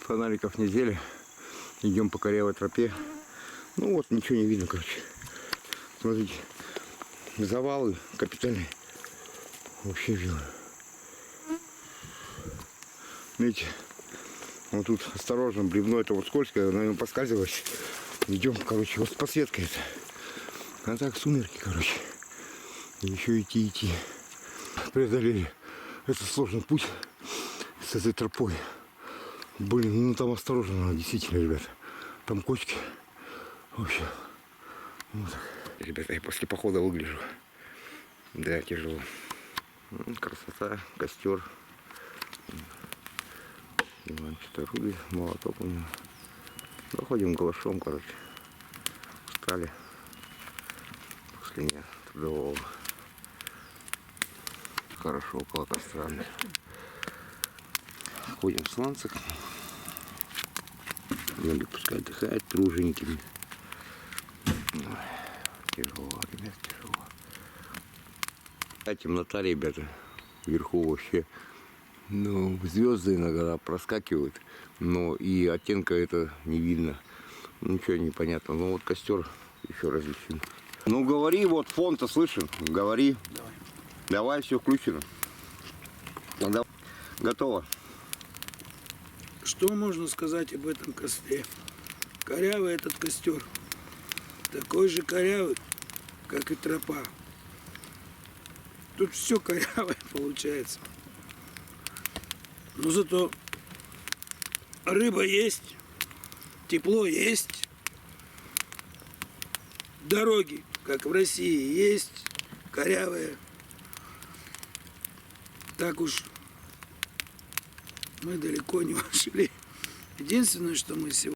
Фонариков неделя. Идем по корявой тропе. Ну вот, ничего не видно, короче. Смотрите. Завалы капитальные. Вообще видно. Видите, вот тут осторожно, бревно это вот скользкое, на нем поскальзываюсь. Идем, короче, вот подсветка это. А так сумерки, короче. И еще идти. Преодолели этот сложный путь с этой тропой. Блин, ну там осторожно надо, действительно, ребята. Там кочки. Вообще. Вот так. Ребята, я после похода выгляжу. Да, тяжело. Красота, костер. Что-то руды, молоток у него. Доходим голышом, короче. Устали после дня трудового. Хорошо около костра. Ходим в сланцах. Ноги пускай отдыхают труженькими. Тяжело, ребят, тяжело. Темнота, ребята. Вверху вообще. Ну, звезды иногда проскакивают, но и оттенка это не видно. Ничего не понятно. Ну вот костер еще различим. Ну говори, вот фон-то слышен. Говори. Давай, все включено. Готово. Что можно сказать об этом костре? Корявый этот костер. Такой же корявый, как и тропа. Тут все корявое получается. Но зато рыба есть, тепло есть, дороги, как в России, есть, корявые. Так уж мы далеко не ушли. Единственное, что мы сегодня